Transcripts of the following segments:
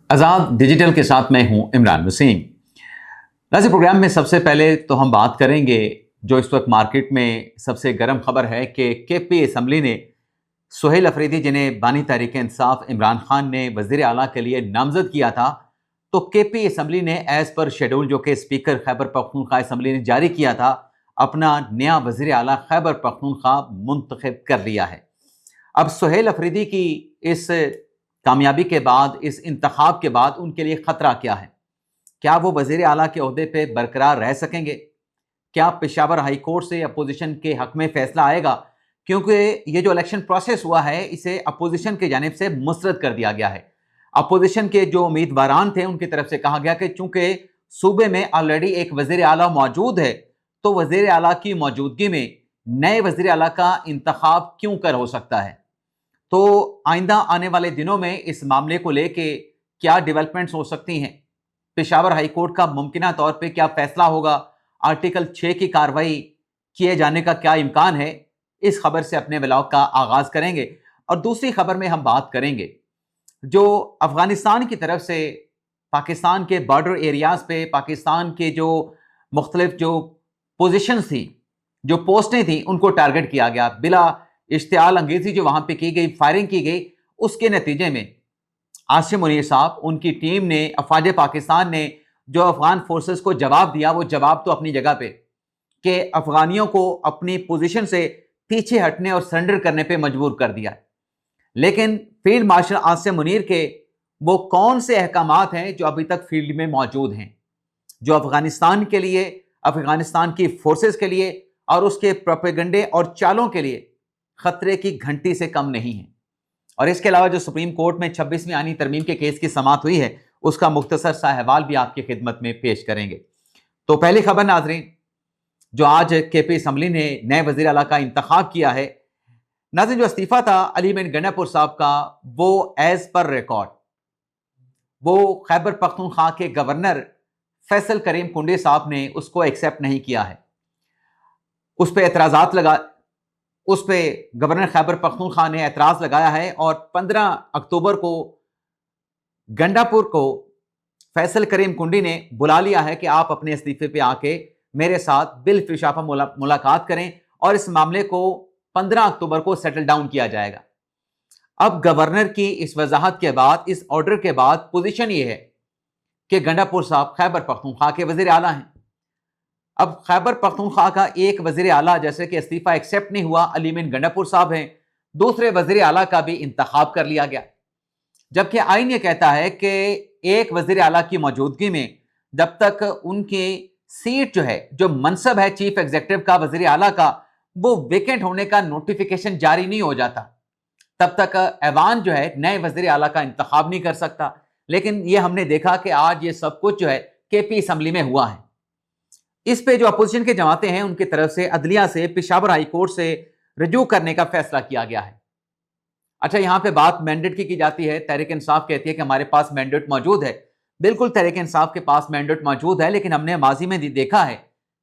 आज़ाद digital के साथ मैं हूं इमरान वसीम। आज प्रोग्राम में सबसे पहले तो हम बात करेंगे जो इस वक्त मार्केट में सबसे गर्म खबर है कि केपी असम्बली ने सुहेल अफरीदी, जिन्हें बानी तहरीक इंसाफ इमरान खान ने वज़ीर आला के लिए नामजद किया था, तो केपी असम्बली ने एज़ पर शेड्यूल जो कि स्पीकर खैबर पख्तूनख्वा असम्बली ने जारी किया था, अपना नया वज़ीर आला खैबर पख्तूनख्वा मुंतखब कर लिया है। अब सुहेल अफरीदी की इस कामयाबी के बाद, इस इंतखाब के बाद उनके लिए ख़तरा क्या है? क्या वो वज़ीर आला के ओहदे पे बरकरार रह सकेंगे? क्या पेशावर हाई कोर्ट से अपोजिशन के हक में फैसला आएगा? क्योंकि ये जो इलेक्शन प्रोसेस हुआ है, इसे अपोजिशन की जानिब से मुस्तरद कर दिया गया है। अपोजिशन के जो उम्मीदवारान थे, उनकी तरफ से कहा गया कि चूंकि सूबे में ऑलरेडी एक वज़ीर आला मौजूद है, तो वज़ीर आला की मौजूदगी में नए वज़ीर आला का इंतखाब क्यों कर हो सकता है। तो आइंदा आने वाले दिनों में इस मामले को लेके क्या डेवलपमेंट्स हो सकती हैं? पेशावर हाई कोर्ट का मुमकिना तौर पे क्या फैसला होगा? आर्टिकल 6 की कार्रवाई किए जाने का क्या इम्कान है? इस खबर से अपने व्लॉग का आगाज करेंगे। और दूसरी खबर में हम बात करेंगे जो अफगानिस्तान की तरफ से पाकिस्तान के बॉर्डर एरियाज पे पाकिस्तान के जो मुख्तलिफ जो पोजीशंस थी, जो पोस्टें थी, उनको टारगेट किया गया। बिला इश्तियाल अंगेजी जो वहां पे की गई, फायरिंग की गई, उसके नतीजे में आसिम मुनीर साहब, उनकी टीम ने, अफवाज पाकिस्तान ने जो अफगान फोर्सेस को जवाब दिया, वो जवाब तो अपनी जगह पे कि अफगानियों को अपनी पोजीशन से पीछे हटने और सरेंडर करने पे मजबूर कर दिया। लेकिन फील्ड मार्शल आसिम मुनीर के वो कौन से अहकामात हैं जो अभी तक फील्ड में मौजूद हैं, जो अफगानिस्तान के लिए, अफगानिस्तान की फोर्सेस के लिए और उसके प्रोपेगेंडे और चालों के लिए खतरे की घंटी से कम नहीं है। और इसके अलावा जो सुप्रीम कोर्ट में 26वीं आईनी तरमीम के केस की समाअत हुई है, उसका मुख्तसर सा अहवाल भी आपकी खिदमत में पेश करेंगे। तो पहली खबर नाजरीन, जो आज केपी असम्बली ने नए वज़ीर आला का इंतखाब किया है। नाज़रीन, जो इस्तीफा था अली बिन गंडापुर साहब का, वो एज पर रिकॉर्ड वो खैबर पख्तूनख्वा के गवर्नर फैसल करीम कुंडे साहब ने उसको एक्सेप्ट नहीं किया है। उस पर एतराज़ात लगा, उस पर गवर्नर खैबर पख्तूनख्वा ने एतराज़ लगाया है और 15 अक्टूबर को गंडापुर को फैसल करीम कुंडी ने बुला लिया है कि आप अपने इस्तीफे पे आके मेरे साथ बिल फिशाफा मुलाकात करें और इस मामले को 15 अक्टूबर को सेटल डाउन किया जाएगा। अब गवर्नर की इस वजाहत के बाद, इस ऑर्डर के बाद पोजीशन ये है कि गंडापुर साहब खैबर पख्तूनख्वा के वज़ीर आला हैं। अब खैबर पख्तूनख्वा का एक वज़ीर आला जैसे कि इस्तीफा एक्सेप्ट नहीं हुआ, अली बिन गंडापुर साहब हैं, दूसरे वज़ीर आला का भी इंतखाब कर लिया गया। जबकि आईन ये कहता है कि एक वज़ीर आला की मौजूदगी में जब तक उनकी सीट जो है, जो मनसब है चीफ एग्जीक्यूटिव का, वज़ीर आला का, वो वेकेंट होने का नोटिफिकेशन जारी नहीं हो जाता, तब तक ऐवान जो है नए वज़ीर आला का इंतखाब नहीं कर सकता। लेकिन ये हमने देखा कि आज ये सब कुछ जो है केपी असम्बली में हुआ है। इस पे जो अपोजिशन के जमातें हैं, उनकी तरफ से अदलिया से पेशावर हाई कोर्ट से रजू करने का फैसला किया गया है। अच्छा, यहां पे बात मैंडेट की जाती है। तहरीक इंसाफ कहती है कि हमारे पास मैंडेट मौजूद है। बिल्कुल तहरीक इंसाफ के पास मैंडेट मौजूद है, लेकिन हमने माजी में देखा है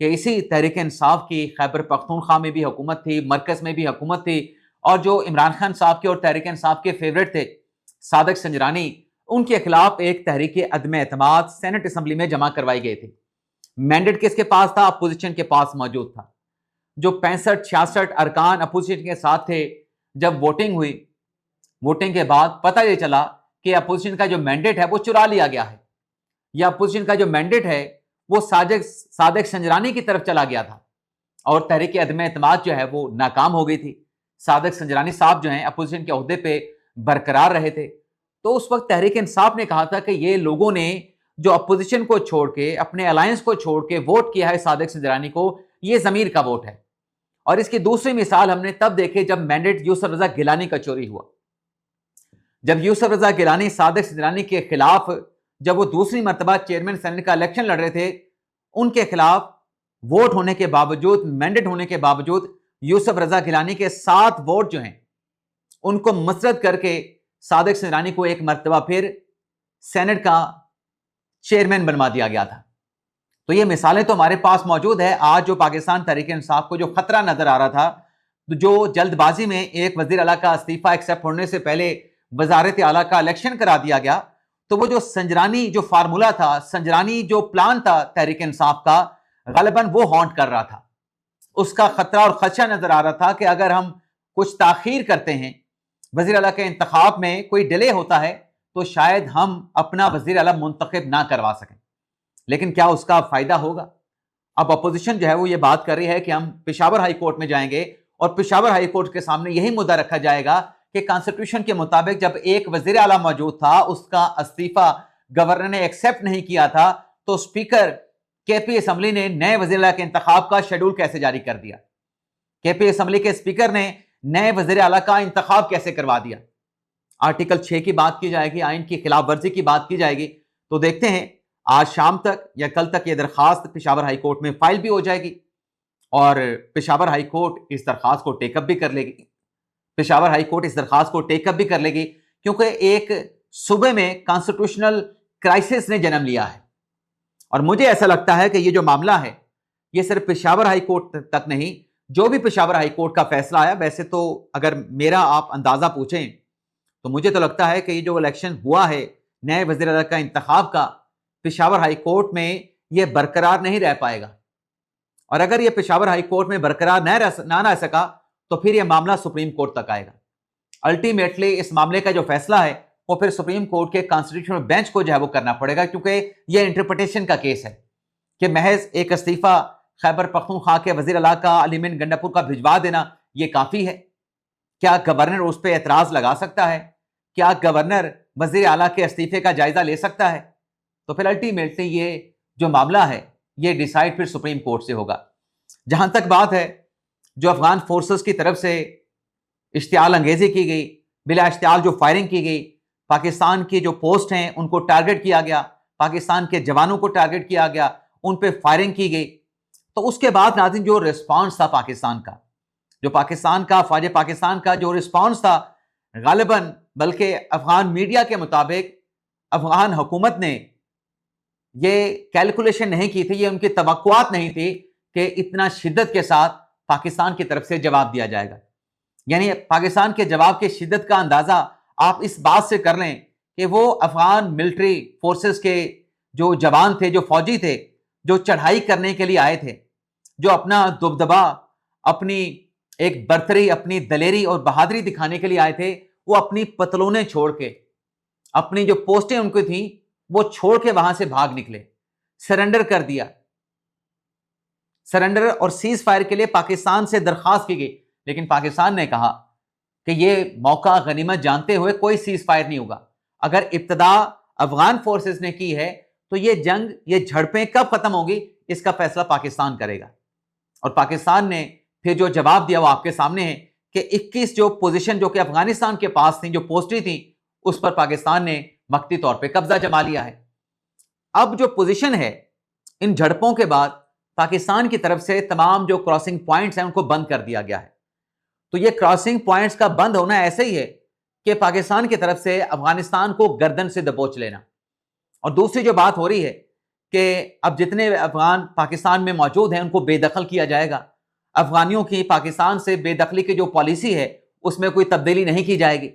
कि इसी तहरीक इंसाफ की खैबर पख्तूनख्वा में भी हुकूमत थी, मरकज में भी हुकूमत थी, और जो इमरान खान साहब के और तहरीक इंसाफ के फेवरेट थे सादक संजरानी, उनके खिलाफ एक तहरीक अदम एतमाद सेनेट असम्बली में जमा करवाई गई थी। मैंडेट किसके पास था? अपोजिशन के पास मौजूद था। जो 65-66 अरकान अपोजिशन के साथ थे, जब वोटिंग हुई, वोटिंग के बाद पता ये चला कि अपोजिशन का जो मैंडेट है वो चुरा लिया गया है, या अपोजिशन का जो मैंडेट है वो सादक संजरानी की तरफ चला गया था और तहरीक अदम एतमाद जो है वो नाकाम हो गई थी। सादक संजरानी साहब जो हैं अपोजिशन के ओहदे पे बरकरार रहे थे। तो उस वक्त तहरीक इंसाफ ने कहा था कि ये लोगों ने जो अपोजिशन को छोड़ के, अपने अलायंस को छोड़ के वोट किया है सादक संजरानी को, ये ज़मीर का वोट है। और इसकी दूसरी मिसाल हमने तब देखे जब मैंडेट यूसुफ रजा गिलानी का चोरी हुआ। जब यूसुफ रजा गिलानी सादक संजरानी के खिलाफ, जब वो दूसरी मरतबा चेयरमैन सेनेट का इलेक्शन लड़ रहे थे, उनके खिलाफ वोट होने के बावजूद, मैंडेट होने के बावजूद, यूसुफ रजा गिलानी के 7 वोट जो हैं उनको मुस्तरद करके सादक संजरानी को एक मरतबा फिर सेनेट का चेयरमैन बनवा दिया गया था। तो ये मिसालें तो हमारे पास मौजूद है। आज जो पाकिस्तान तहरीक इंसाफ को जो खतरा नजर आ रहा था, जो जल्दबाजी में एक वजीर आला का इस्तीफा एक्सेप्ट होने से पहले वजारत आला का इलेक्शन करा दिया गया, تو وہ جو سنجرانی جو فارمولا تھا، سنجرانی جو پلان تھا تحریک انصاف کا، غالباً وہ ہانٹ کر رہا تھا. اس کا خطرہ اور خدشہ نظر آ رہا تھا کہ اگر ہم کچھ تاخیر کرتے ہیں، وزیر اعلیٰ کے انتخاب میں کوئی ڈیلے ہوتا ہے، تو شاید ہم اپنا وزیر اعلیٰ منتخب نہ کروا سکیں. لیکن کیا اس کا فائدہ ہوگا؟ اب اپوزیشن جو ہے وہ یہ بات کر رہی ہے کہ ہم پشاور ہائی کورٹ میں جائیں گے اور پشاور ہائی کورٹ کے سامنے یہی مدعا رکھا جائے گا کہ کانسٹیٹیوشن کے مطابق جب ایک وزیر اعلیٰ موجود تھا، اس کا استعفیٰ گورنر نے ایکسیپٹ نہیں کیا تھا، تو اسپیکر کے پی اسمبلی نے نئے وزیر اعلیٰ کے انتخاب کا شیڈول کیسے جاری کر دیا؟ کے پی اسمبلی کے اسپیکر نے نئے وزیر اعلیٰ کا انتخاب کیسے کروا دیا؟ آرٹیکل 6 کی بات کی جائے گی، آئین کی خلاف ورزی کی بات کی جائے گی. تو دیکھتے ہیں آج شام تک یا کل تک یہ درخواست پشاور ہائی کورٹ میں فائل بھی ہو جائے گی اور پشاور ہائی کورٹ اس درخواست کو ٹیک اپ بھی کر لے گی. پشاور ہائی کورٹ اس درخواست کو ٹیک اپ بھی کر لے گی کیونکہ ایک صوبے میں کانسٹیٹیوشنل کرائسس نے جنم لیا ہے. اور مجھے ایسا لگتا ہے کہ یہ جو معاملہ ہے یہ صرف پشاور ہائی کورٹ تک نہیں، جو بھی پشاور ہائی کورٹ کا فیصلہ آیا، ویسے تو اگر میرا آپ اندازہ پوچھیں تو مجھے تو لگتا ہے کہ یہ جو الیکشن ہوا ہے نئے وزیر اعلیٰ کا انتخاب کا، پشاور ہائی کورٹ میں یہ برقرار نہیں رہ پائے گا. اور اگر یہ پشاور ہائی کورٹ میں برقرار نہ رہ سکا تو پھر یہ معاملہ سپریم کورٹ تک آئے گا. الٹیمیٹلی اس معاملے کا جو فیصلہ ہے وہ پھر سپریم کورٹ کے کانسٹیٹیوشنل بینچ کو جو ہے وہ کرنا پڑے گا، کیونکہ یہ انٹرپریٹیشن کا کیس ہے کہ محض ایک استعفیٰ خیبر پختونخوا کے وزیر اعلیٰ کا علیمن گنڈاپور کا بھجوا دینا یہ کافی ہے؟ کیا گورنر اس پہ اعتراض لگا سکتا ہے؟ کیا گورنر وزیر اعلیٰ کے استعفے کا جائزہ لے سکتا ہے؟ تو پھر الٹیمیٹلی یہ جو معاملہ ہے یہ ڈیسائیڈ پھر سپریم کورٹ سے ہوگا. جہاں تک بات ہے جو افغان فورسز کی طرف سے اشتعال انگیزی کی گئی، بلا اشتعال جو فائرنگ کی گئی، پاکستان کی جو پوسٹ ہیں ان کو ٹارگٹ کیا گیا، پاکستان کے جوانوں کو ٹارگٹ کیا گیا، ان پہ فائرنگ کی گئی، تو اس کے بعد ناظرین جو ریسپانس تھا پاکستان کا، جو پاکستان کا فوج پاکستان کا جو ریسپانس تھا، غالباً بلکہ افغان میڈیا کے مطابق افغان حکومت نے یہ کیلکولیشن نہیں کی تھی، یہ ان کی توقعات نہیں تھی کہ اتنا شدت کے ساتھ پاکستان کی طرف سے جواب دیا جائے گا. یعنی پاکستان کے جواب کی شدت کا اندازہ آپ اس بات سے کر لیں کہ وہ افغان ملٹری فورسز کے جو جوان تھے، جو فوجی تھے، جو چڑھائی کرنے کے لیے آئے تھے، جو اپنا دبدبا، اپنی ایک برتری، اپنی دلیری اور بہادری دکھانے کے لیے آئے تھے، وہ اپنی پتلونیں چھوڑ کے، اپنی جو پوسٹیں ان کی تھیں وہ چھوڑ کے وہاں سے بھاگ نکلے، سرنڈر کر دیا. سرنڈر اور سیز فائر کے لیے پاکستان سے درخواست کی گئی، لیکن پاکستان نے کہا کہ یہ موقع غنیمت جانتے ہوئے کوئی سیز فائر نہیں ہوگا. اگر ابتدا افغان فورسز نے کی ہے تو یہ جنگ، یہ جھڑپیں کب ختم ہوگی اس کا فیصلہ پاکستان کرے گا. اور پاکستان نے پھر جو جواب دیا وہ آپ کے سامنے ہے کہ 21 جو پوزیشن جو کہ افغانستان کے پاس تھیں، جو پوسٹیں تھیں، اس پر پاکستان نے وقتی طور پہ قبضہ جما لیا ہے. اب جو پوزیشن ہے ان جھڑپوں کے بعد پاکستان کی طرف سے تمام جو کراسنگ پوائنٹس ہیں ان کو بند کر دیا گیا ہے. تو یہ کراسنگ پوائنٹس کا بند ہونا ایسے ہی ہے کہ پاکستان کی طرف سے افغانستان کو گردن سے دبوچ لینا. اور دوسری جو بات ہو رہی ہے کہ اب جتنے افغان پاکستان میں موجود ہیں ان کو بے دخل کیا جائے گا. افغانیوں کی پاکستان سے بے دخلی کی جو پالیسی ہے اس میں کوئی تبدیلی نہیں کی جائے گی.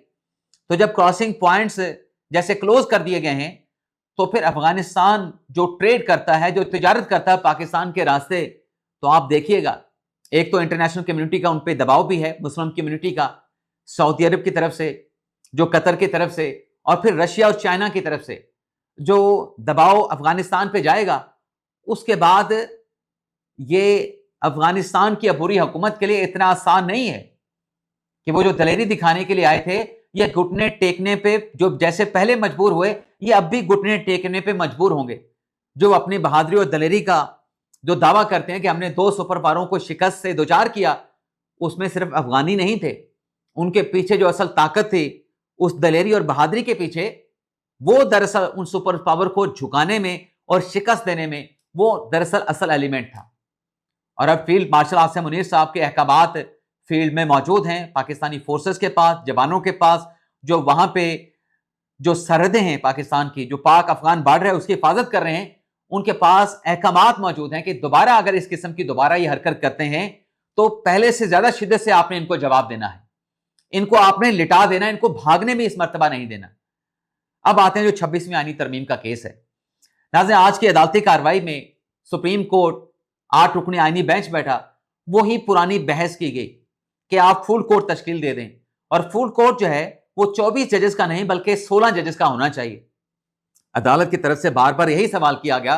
تو جب کراسنگ پوائنٹس جیسے کلوز کر دیے گئے ہیں تو پھر افغانستان جو ٹریڈ کرتا ہے، جو تجارت کرتا ہے پاکستان کے راستے، تو آپ دیکھیے گا ایک تو انٹرنیشنل کمیونٹی کا ان پہ دباؤ بھی ہے، مسلم کمیونٹی کا، سعودی عرب کی طرف سے، جو قطر کی طرف سے، اور پھر رشیا اور چائنا کی طرف سے جو دباؤ افغانستان پہ جائے گا. اس کے بعد یہ افغانستان کی عبوری حکومت کے لیے اتنا آسان نہیں ہے کہ وہ جو دلیری دکھانے کے لیے آئے تھے یہ گھٹنے ٹیکنے پہ، جو جیسے پہلے مجبور ہوئے یہ اب بھی گھٹنے ٹیکنے پہ مجبور ہوں گے. جو اپنی بہادری اور دلیری کا جو دعویٰ کرتے ہیں کہ ہم نے 2 سپر پاوروں کو شکست سے دوچار کیا، اس میں صرف افغانی نہیں تھے، ان کے پیچھے جو اصل طاقت تھی اس دلیری اور بہادری کے پیچھے، وہ دراصل ان سپر پاور کو جھکانے میں اور شکست دینے میں وہ دراصل اصل ایلیمنٹ تھا. اور اب فیلڈ مارشل عاصم منیر صاحب کے احکامات فیلڈ میں موجود ہیں، پاکستانی فورسز کے پاس، جوانوں کے پاس، جو وہاں پہ جو سرحدیں ہیں پاکستان کی، جو پاک افغان بارڈر ہے اس کی حفاظت کر رہے ہیں، ان کے پاس احکامات موجود ہیں کہ دوبارہ اگر اس قسم کی دوبارہ یہ حرکت کرتے ہیں تو پہلے سے زیادہ شدت سے آپ نے ان کو جواب دینا ہے، ان کو آپ نے لٹا دینا، ان کو بھاگنے میں اس مرتبہ نہیں دینا. अब आते हैं जो 26वीं आईनी तरमीम का केस है। नाज़रीन, आज की अदालती कार्रवाई में सुप्रीम कोर्ट 8 रुकनी आईनी बेंच बैठा, वही पुरानी बहस की गई कि आप फुल कोर्ट तश्कील दे दें, और फुल कोर्ट जो है वो 24 जजेस का नहीं बल्कि 16 जजेस का होना चाहिए। अदालत की तरफ से बार बार यही सवाल किया गया,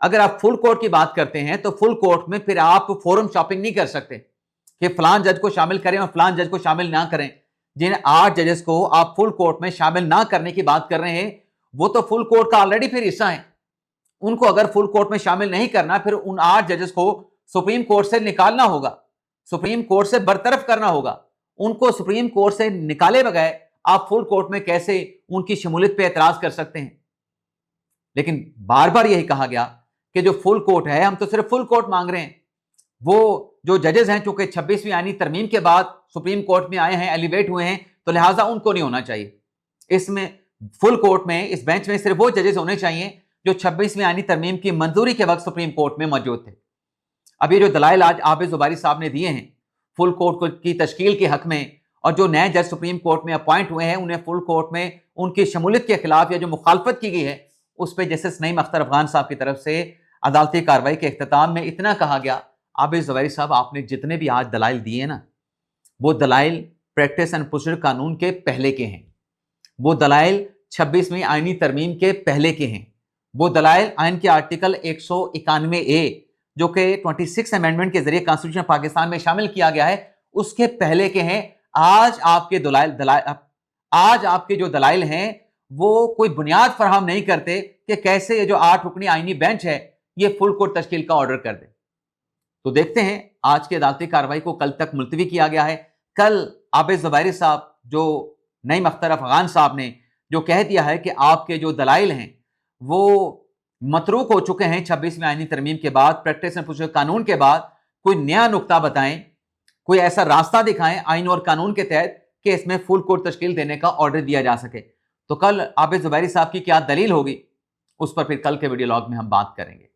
अगर आप फुल कोर्ट की बात करते हैं तो फुल कोर्ट में फिर आप फोरम शॉपिंग नहीं कर सकते कि फलान जज को शामिल करें और फलान जज को शामिल ना करें। जिन 8 जजेस को आप फुल कोर्ट में शामिल ना करने की बात कर रहे हैं, वो तो फुल कोर्ट का ऑलरेडी फिर हिस्सा है। उनको अगर फुल कोर्ट में शामिल नहीं करना, फिर उन 8 जजेस को सुप्रीम कोर्ट से निकालना होगा, सुप्रीम कोर्ट से बरतरफ करना होगा। उनको सुप्रीम कोर्ट से निकाले बगैर आप फुल कोर्ट में कैसे उनकी शमूलियत पे एतराज कर सकते हैं? लेकिन बार बार यही कहा गया कि जो फुल कोर्ट है, हम तो सिर्फ फुल कोर्ट मांग रहे हैं। वो जो जजेस हैं, चूंकि 26वीं आईनी तरमीम के बाद सुप्रीम कोर्ट में आए हैं, एलिवेट हुए हैं, तो लिहाजा उनको नहीं होना चाहिए। इसमें फुल कोर्ट में, इस बेंच में सिर्फ वो जजेस होने चाहिए जो 26वीं आईनी तरमीम की मंजूरी के वक्त सुप्रीम कोर्ट में मौजूद थे। अब ये जो दलाइल आज आबिद ज़ुबैरी साहब ने दिए हैं फुल कोर्ट की तश्कील के हक में, और जो नए जज सुप्रीम कोर्ट में अपॉइंट हुए हैं, उन्हें फुल कोर्ट में उनकी शमूलियत के खिलाफ या जो मुखालफत की गई है, उस पर जस्टिस नईम अख्तर अफगान साहब की तरफ से अदालती कार्रवाई के इख्तिताम में इतना कहा गया, आबिद ज़ुबैरी साहब, आपने जितने भी आज दलाइल दिए हैं ना, वो दलाइल प्रैक्टिस एंड प्रोसीजर कानून के पहले के हैं, वो दलाइल 26वीं आईनी तरमीम के पहले के हैं, वो दलाइल आइन के आर्टिकल 191A जो कि 26 अमेंडमेंट के जरिए कॉन्स्टिट्यूशन पाकिस्तान में शामिल किया गया है, उसके पहले के हैं। आज आपके जो दलाइल हैं वो कोई बुनियाद फराहम नहीं करते कि कैसे ये जो 8 रुकनी आईनी बेंच है ये फुल कोर्ट तश्कील का ऑर्डर कर दे। तो देखते हैं, आज की अदालती कार्रवाई को कल तक मुलतवी किया गया है। कल आबिद ज़ुबैरी साहब, जो नईम अख्तर अफगान साहब ने जो कह दिया है कि आपके जो दलाइल हैं वो मतरूक हो चुके हैं 26वीं आईनी तरमीम के बाद, प्रैक्टिस एंड प्रोसीजर कानून के बाद, कोई नया नुक्ता बताएं, कोई ऐसा रास्ता दिखाएं आइन और कानून के तहत कि इसमें फुल कोर्ट तश्कील देने का ऑर्डर दिया जा सके। तो कल आबिद ज़ुबैरी साहब की क्या दलील होगी, उस पर फिर कल के वीडियो लॉग में हम बात करेंगे।